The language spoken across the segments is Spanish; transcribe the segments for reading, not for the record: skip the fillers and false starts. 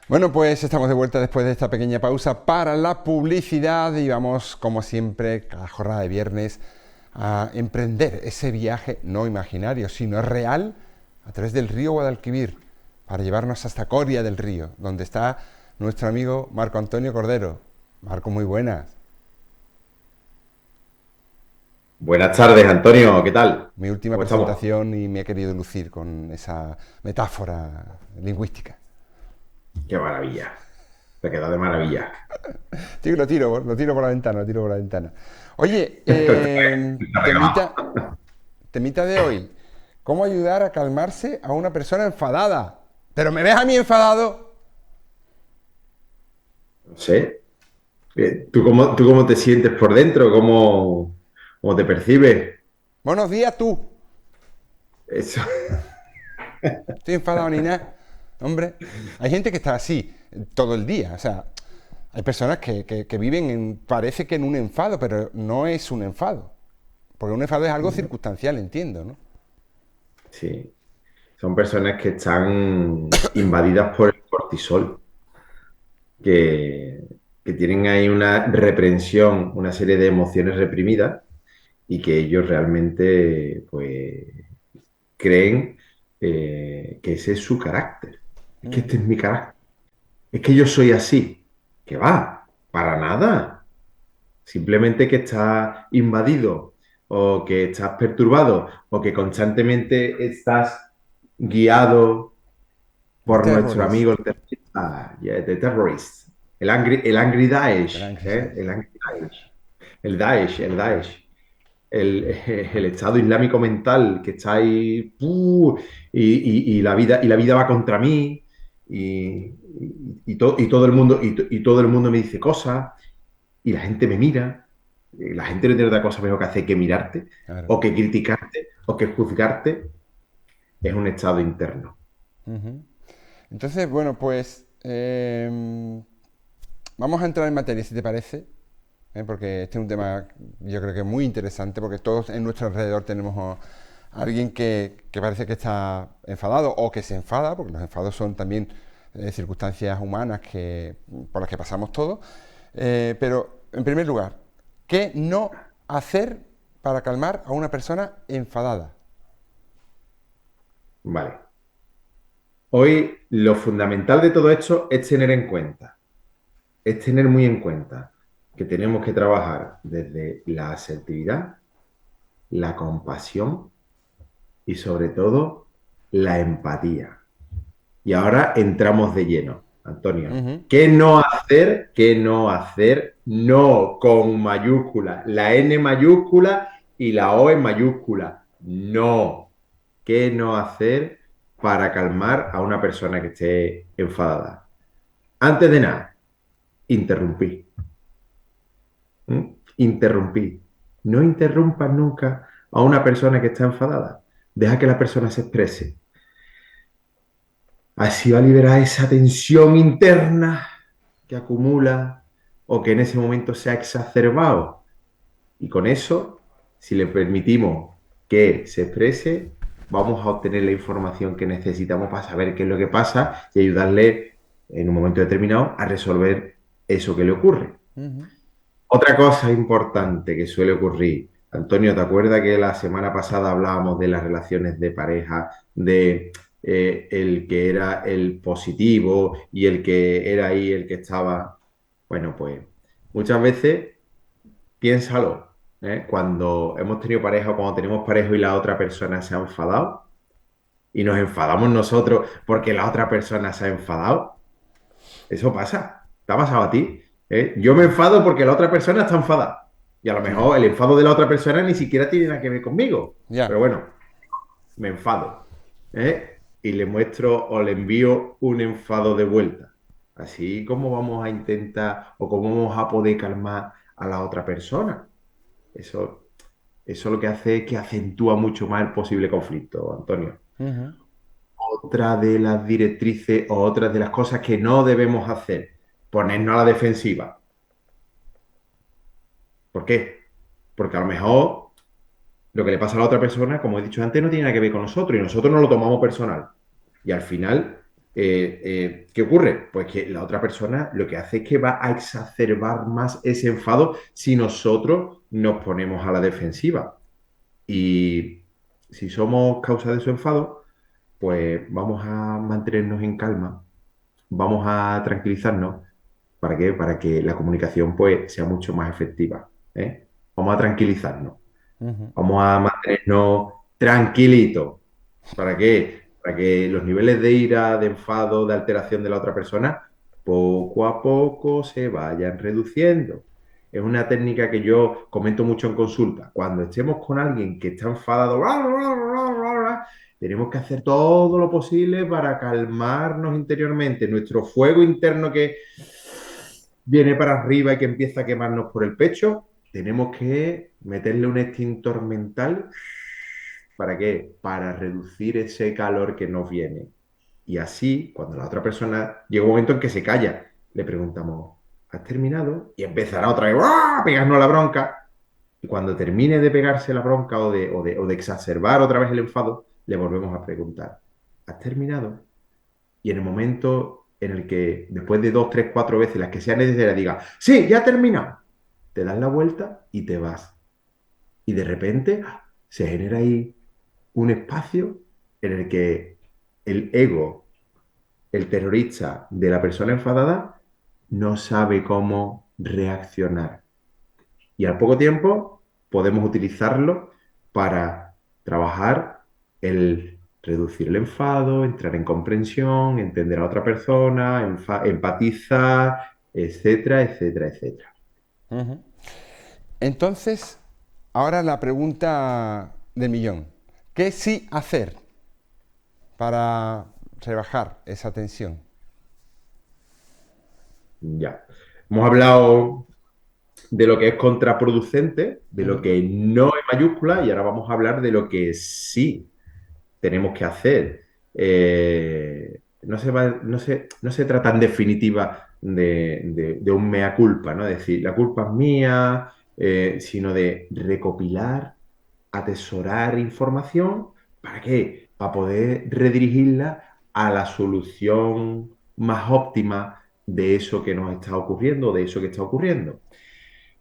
Bueno, pues estamos de vuelta después de esta pequeña pausa para la publicidad y vamos, como siempre, cada jornada de viernes a emprender ese viaje no imaginario, sino real a través del río Guadalquivir para llevarnos hasta Coria del Río, donde está nuestro amigo Marco Antonio Cordero. Marco, muy buenas. Buenas tardes, Antonio, ¿qué tal? Mi última ¿Cómo estamos? presentación y me he querido lucir con esa metáfora lingüística. Qué maravilla, te quedó de maravilla. Sí, lo tiro por la ventana, lo tiro por la ventana. Oye, Está regalado. temita de hoy. ¿Cómo ayudar a calmarse a una persona enfadada? ¿Pero me ves a mí enfadado? No sé, ¿tú cómo te sientes por dentro? ¿Cómo te percibes? Buenos días tú. Eso, Estoy enfadado ni nada. Hombre, hay gente que está así todo el día. O sea, hay personas que viven parece que en un enfado, pero no es un enfado. Porque un enfado es algo circunstancial, entiendo, ¿no? sí, son personas que están invadidas por el cortisol, que, que tienen ahí una reprensión, una serie de emociones reprimidas y que ellos realmente, pues, creen que ese es su carácter. Es que este es mi carácter. Es que yo soy así. ¿Qué va? Para nada. Simplemente que estás invadido o que estás perturbado o que constantemente estás guiado The por nuestro amigo Terrorist. el terrorista, yeah, the terrorist, el angry Daesh, Gran- el angry Daesh, el Daesh, el Estado Islámico mental que está ahí, y la vida va contra mí, y todo el mundo, y todo el mundo me dice cosas, y la gente me mira, y la gente no tiene otra cosa mejor que hacer que mirarte, Claro. o que criticarte, o que juzgarte, es un estado interno. Ujú. Entonces, bueno, pues vamos a entrar en materia, si te parece, porque este es un tema yo creo que muy interesante, porque todos en nuestro alrededor tenemos a alguien que parece que está enfadado o que se enfada, porque los enfados son también circunstancias humanas por las que pasamos todos. Pero, en primer lugar, ¿qué no hacer para calmar a una persona enfadada? Vale. Hoy lo fundamental de todo esto es tener en cuenta, es tener muy en cuenta que tenemos que trabajar desde la asertividad, la compasión y sobre todo la empatía. Y ahora entramos de lleno, Antonio. Ujú. ¿Qué no hacer? ¿Qué no hacer? No con mayúscula, la N mayúscula y la O en mayúscula. No. ¿Qué no hacer para calmar a una persona que esté enfadada? Antes de nada, interrumpir. Interrumpir. No interrumpas nunca a una persona que está enfadada. Deja que la persona se exprese. Así va a liberar esa tensión interna que acumula o que en ese momento se ha exacerbado. Y con eso, si le permitimos que se exprese, vamos a obtener la información que necesitamos para saber qué es lo que pasa y ayudarle en un momento determinado a resolver eso que le ocurre. Ujú. Otra cosa importante que suele ocurrir, Antonio, ¿te acuerdas que la semana pasada hablábamos de las relaciones de pareja, de el que era el positivo y el que era ahí el que estaba? Bueno, pues muchas veces piénsalo, ¿eh? Cuando hemos tenido pareja o cuando tenemos pareja y la otra persona se ha enfadado y nos enfadamos nosotros porque la otra persona se ha enfadado, eso pasa. ¿Te ha pasado a ti? ¿Eh? Yo me enfado porque la otra persona está enfadada. Y a lo Sí. mejor el enfado de la otra persona ni siquiera tiene nada que ver conmigo. Ya. Pero bueno, me enfado. ¿Eh? Y le muestro o le envío un enfado de vuelta. Así como vamos a intentar o cómo vamos a poder calmar a la otra persona. Eso, eso lo que hace es que acentúa mucho más el posible conflicto, Antonio. Ujú. Otra de las directrices o otras de las cosas que no debemos hacer, ponernos a la defensiva. ¿Por qué? Porque a lo mejor lo que le pasa a la otra persona, como he dicho antes, no tiene nada que ver con nosotros y nosotros no lo tomamos personal. Y al final, ¿Qué ocurre? Pues que la otra persona lo que hace es que va a exacerbar más ese enfado si nosotros nos ponemos a la defensiva. Y si somos causa de su enfado, pues vamos a mantenernos en calma, vamos a tranquilizarnos. ¿Para qué? Para que la comunicación pues sea mucho más efectiva, ¿eh? Vamos a tranquilizarnos, Ujú. vamos a mantenernos tranquilitos. ¿Para qué? Para que los niveles de ira, de enfado, de alteración de la otra persona, poco a poco se vayan reduciendo. Es una técnica que yo comento mucho en consulta. Cuando estemos con alguien que está enfadado, tenemos que hacer todo lo posible para calmarnos interiormente. Nuestro fuego interno que viene para arriba y que empieza a quemarnos por el pecho, tenemos que meterle un extintor mental. ¿Para qué? Para reducir ese calor que nos viene. Y así, cuando la otra persona llega un momento en que se calla, le preguntamos, ¿has terminado? Y empezará otra vez ¡ah! A pegarnos la bronca. Y cuando termine de pegarse la bronca o de exacerbar otra vez el enfado, le volvemos a preguntar, ¿has terminado? Y en el momento en el que, después de dos, tres, cuatro veces, las que sea necesaria, diga, sí, ya he terminado, te das la vuelta y te vas. Y de repente se genera ahí un espacio en el que el ego, el terrorista de la persona enfadada, no sabe cómo reaccionar. Y al poco tiempo podemos utilizarlo para trabajar el reducir el enfado, entrar en comprensión, entender a la otra persona, empatizar, etcétera, etcétera, etcétera. Ujú. Entonces, ahora la pregunta del millón. ¿Qué sí hacer para rebajar esa tensión? Ya. Hemos hablado de lo que es contraproducente, de lo Ujú. que no es mayúscula, y ahora vamos a hablar de lo que sí tenemos que hacer. No se trata en definitiva de un mea culpa, ¿no? Es decir, la culpa es mía, sino de recopilar, atesorar información. ¿Para qué? Para poder redirigirla a la solución más óptima de eso que nos está ocurriendo, de eso que está ocurriendo.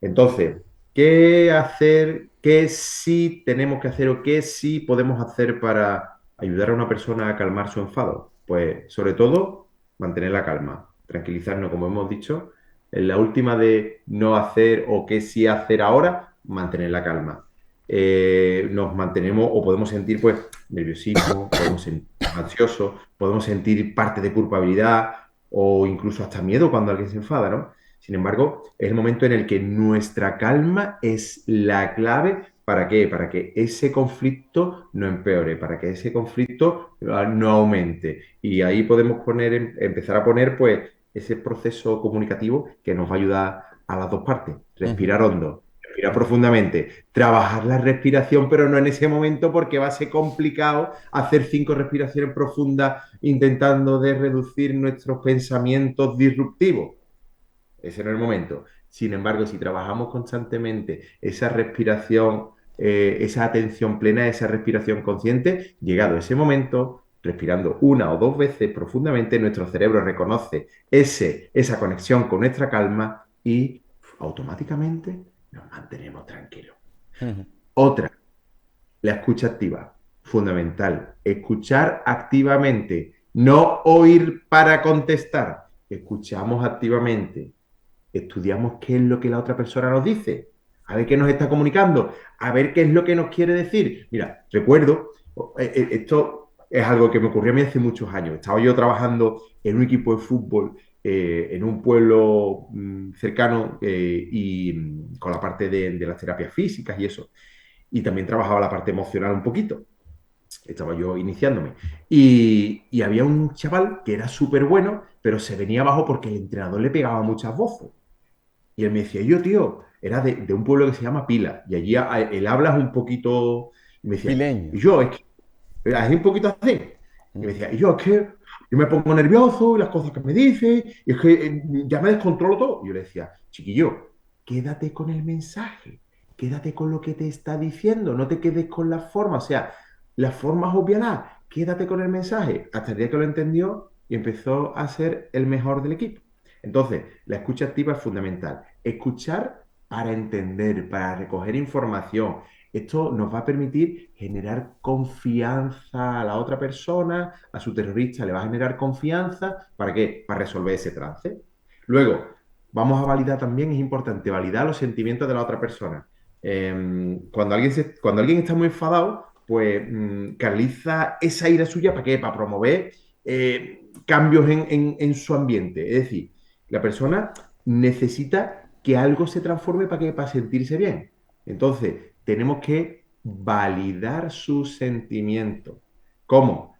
Entonces, ¿qué hacer? ¿Qué sí tenemos que hacer o qué sí podemos hacer para ayudar a una persona a calmar su enfado? Pues sobre todo, mantener la calma, tranquilizarnos, como hemos dicho. En la última de no hacer o qué sí hacer ahora, mantener la calma. Nos mantenemos o podemos sentir pues nerviosismo, podemos sentir ansioso, podemos sentir parte de culpabilidad o incluso hasta miedo cuando alguien se enfada, ¿no? Sin embargo, es el momento en el que nuestra calma es la clave. ¿Para qué? Para que ese conflicto no empeore, para que ese conflicto no aumente. Y ahí podemos empezar a poner, pues, ese proceso comunicativo que nos va a ayudar a las dos partes. Ujú. Respirar hondo, respirar profundamente, trabajar la respiración, pero no en ese momento porque va a ser complicado hacer 5 respiraciones profundas intentando de reducir nuestros pensamientos disruptivos. Ese no es el momento. Sin embargo, si trabajamos constantemente esa respiración, esa atención plena, esa respiración consciente, llegado ese momento, respirando una o dos veces profundamente, nuestro cerebro reconoce esa conexión con nuestra calma y automáticamente nos mantenemos tranquilos. Ujú. Otra, la escucha activa, fundamental. Escuchar activamente, no oír para contestar. Escuchamos activamente, estudiamos qué es lo que la otra persona nos dice, a ver qué nos está comunicando, a ver qué es lo que nos quiere decir. Mira, recuerdo, esto es algo que me ocurrió a mí hace muchos años. Estaba yo trabajando en un equipo de fútbol en un pueblo cercano y con la parte de las terapias físicas y eso. Y también trabajaba la parte emocional un poquito. Estaba yo iniciándome. Y había un chaval que era súper bueno, pero se venía abajo porque el entrenador le pegaba muchas voces. Y él me decía, yo, tío, era de un pueblo que se llama Pila, y allí el habla es un poquito, y me decía, Pileño. y yo, es que, es un poquito así. Y me Ujú. decía, y yo, es que yo me pongo nervioso, y las cosas que me dice, y es que ya me descontrolo todo. Y yo le decía, chiquillo, quédate con el mensaje, quédate con lo que te está diciendo, no te quedes con las formas, o sea, las formas obvialas, quédate con el mensaje, hasta el día que lo entendió, y empezó a ser el mejor del equipo. Entonces, la escucha activa es fundamental. Escuchar para entender, para recoger información. Esto nos va a permitir generar confianza a la otra persona, a su terrorista le va a generar confianza. ¿Para qué? Para resolver ese trance. Luego, vamos a validar también, es importante validar los sentimientos de la otra persona. Cuando alguien está muy enfadado, pues canaliza esa ira suya ¿para qué? Para promover cambios en su ambiente. Es decir, la persona necesita que algo se transforme ¿para qué? Para sentirse bien. Entonces, tenemos que validar sus sentimientos. ¿Cómo?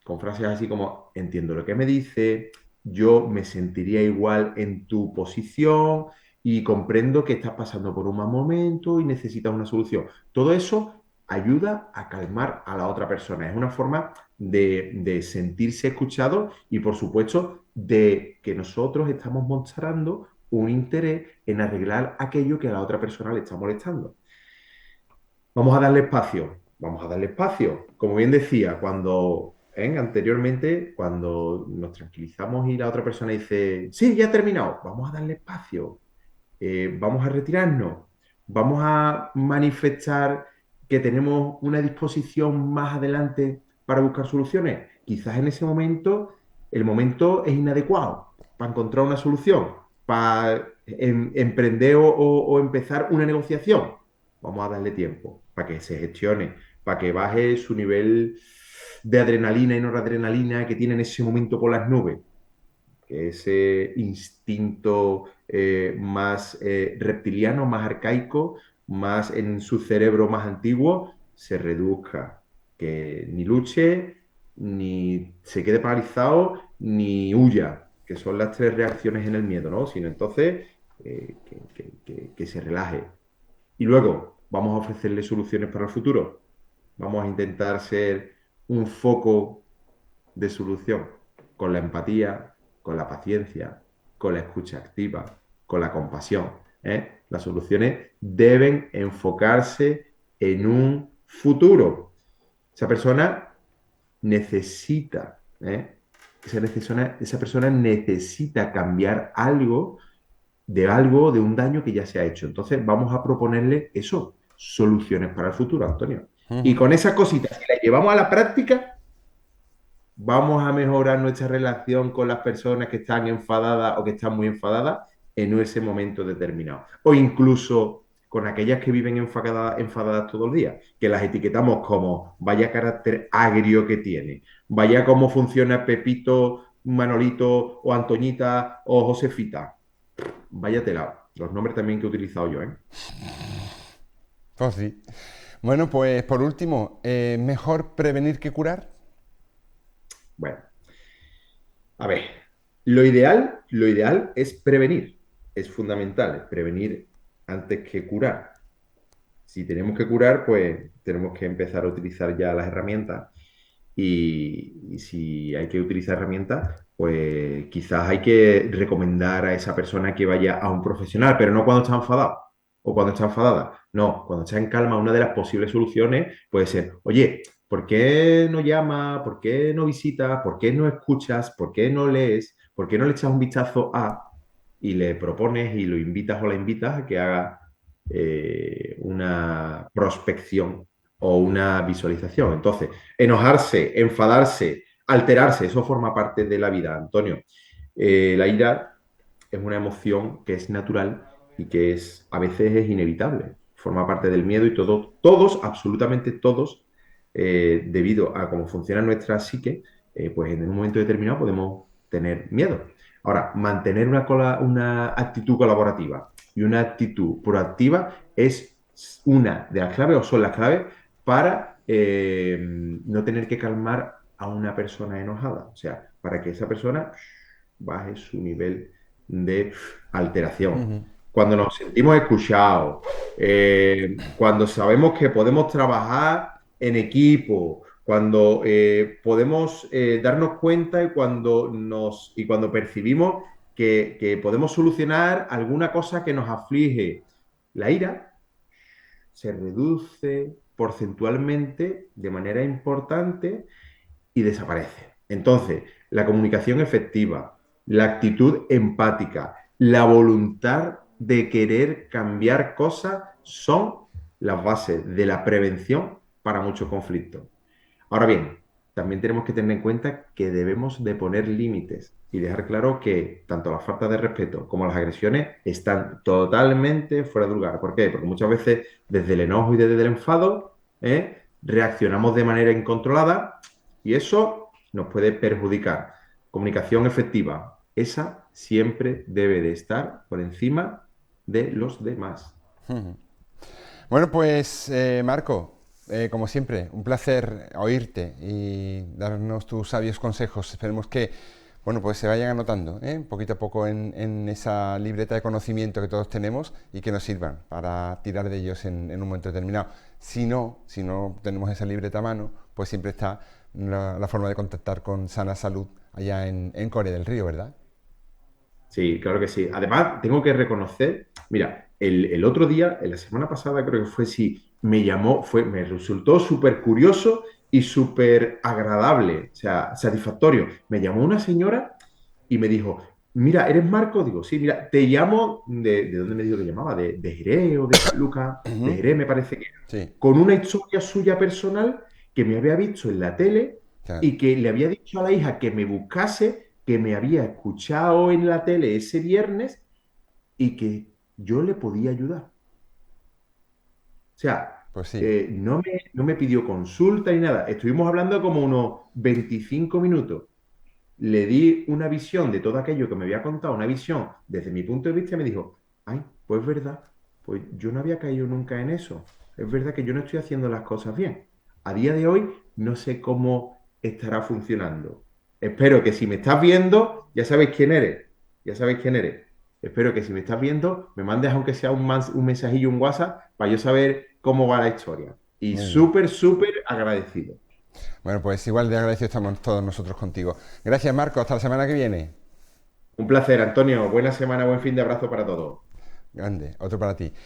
Con frases así como, entiendo lo que me dice, yo me sentiría igual en tu posición y comprendo que estás pasando por un mal momento y necesitas una solución. Todo eso ayuda a calmar a la otra persona. Es una forma de sentirse escuchado y, por supuesto, de que nosotros estamos mostrando un interés en arreglar aquello que a la otra persona le está molestando. Vamos a darle espacio, vamos a darle espacio. Como bien decía, anteriormente, cuando nos tranquilizamos y la otra persona dice, sí, ya he terminado, vamos a darle espacio, vamos a retirarnos, vamos a manifestar que tenemos una disposición más adelante para buscar soluciones. Quizás en ese momento el momento es inadecuado para encontrar una solución, para emprender o empezar una negociación. Vamos a darle tiempo para que se gestione, para que baje su nivel de adrenalina y noradrenalina que tiene en ese momento por las nubes, que ese instinto más reptiliano, más arcaico, más en su cerebro más antiguo, se reduzca, que ni luche, ni se quede paralizado, ni huya, que son las tres reacciones en el miedo, ¿no? Sino entonces que se relaje. Y luego vamos a ofrecerle soluciones para el futuro. Vamos a intentar ser un foco de solución con la empatía, con la paciencia, con la escucha activa, con la compasión. Las soluciones deben enfocarse en un futuro. Esa persona necesita, esa persona necesita cambiar algo, de un daño que ya se ha hecho. Entonces vamos a proponerle eso, soluciones para el futuro, Antonio. Y Ujú. con esas cositas, si las llevamos a la práctica, vamos a mejorar nuestra relación con las personas que están enfadadas o que están muy enfadadas en ese momento determinado. O incluso con aquellas que viven enfadadas todo el día, que las etiquetamos como vaya carácter agrio que tiene, vaya cómo funciona Pepito, Manolito o Antoñita o Josefita. Vaya tela. Los nombres también que he utilizado yo, ¿eh? Pues sí. Bueno, pues por último, ¿mejor prevenir que curar? Bueno, a ver, lo ideal es prevenir. Es fundamental, prevenir antes que curar. Si tenemos que curar, pues tenemos que empezar a utilizar ya las herramientas. Y si hay que utilizar herramientas, pues quizás hay que recomendar a esa persona que vaya a un profesional, pero no cuando está enfadado o cuando está enfadada. No, cuando está en calma, una de las posibles soluciones puede ser, oye, ¿por qué no llamas? ¿Por qué no visitas? ¿Por qué no escuchas? ¿Por qué no lees? ¿Por qué no le echas un vistazo a? Y le propones y lo invitas o la invitas a que haga una prospección o una visualización. Entonces, enojarse, enfadarse, alterarse, eso forma parte de la vida, Antonio. La ira es una emoción que es natural y que a veces es inevitable. Forma parte del miedo y todos, absolutamente todos, debido a cómo funciona nuestra psique, pues en un momento determinado podemos tener miedo. Ahora, mantener una actitud colaborativa y una actitud proactiva es una de las claves o son las claves para no tener que calmar a una persona enojada. O sea, para que esa persona baje su nivel de alteración. Ujú. Cuando nos sentimos escuchados, cuando sabemos que podemos trabajar en equipo, cuando podemos darnos cuenta y cuando percibimos que podemos solucionar alguna cosa que nos aflige. La ira se reduce porcentualmente de manera importante y desaparece. Entonces, la comunicación efectiva, la actitud empática, la voluntad de querer cambiar cosas son las bases de la prevención para muchos conflictos. Ahora bien, también tenemos que tener en cuenta que debemos de poner límites y dejar claro que tanto la falta de respeto como las agresiones están totalmente fuera de lugar. ¿Por qué? Porque muchas veces desde el enojo y desde el enfado reaccionamos de manera incontrolada y eso nos puede perjudicar. Comunicación efectiva, esa siempre debe de estar por encima de los demás. Bueno, pues Marco, como siempre, un placer oírte y darnos tus sabios consejos. Esperemos que, bueno, pues se vayan anotando, poquito a poco en esa libreta de conocimiento que todos tenemos y que nos sirvan para tirar de ellos en un momento determinado. Si no tenemos esa libreta a mano, pues siempre está la forma de contactar con Sana Salud allá en Corea del Río, ¿verdad? Sí, claro que sí. Además, tengo que reconocer, mira, el otro día, en la semana pasada creo que fue, sí, me llamó, me resultó súper curioso y súper agradable, o sea, satisfactorio. Me llamó una señora y me dijo, mira, ¿eres Marco? Digo, sí, mira, te llamo, ¿de dónde me dijo que llamaba? De Jerez o de San Lucas, de Ujú. Jerez me parece que era, Sí, con una historia suya personal que me había visto en la tele claro, y que le había dicho a la hija que me buscase, que me había escuchado en la tele ese viernes y que yo le podía ayudar. O sea, pues sí. no me pidió consulta ni nada. Estuvimos hablando como unos 25 minutos. Le di una visión de todo aquello que me había contado, una visión desde mi punto de vista y me dijo, ay, pues es verdad, pues yo no había caído nunca en eso. Es verdad que yo no estoy haciendo las cosas bien. A día de hoy no sé cómo estará funcionando. Espero que si me estás viendo, ya sabéis quién eres. Ya sabéis quién eres. Espero que si me estás viendo, me mandes aunque sea un mensajillo, un WhatsApp, para yo saber cómo va la historia. Y Muy bien. súper, súper agradecido. Bueno, pues igual de agradecidos estamos todos nosotros contigo. Gracias, Marco. Hasta la semana que viene. Un placer, Antonio. Buena semana, buen fin de abrazo para todos. Grande. Otro para ti.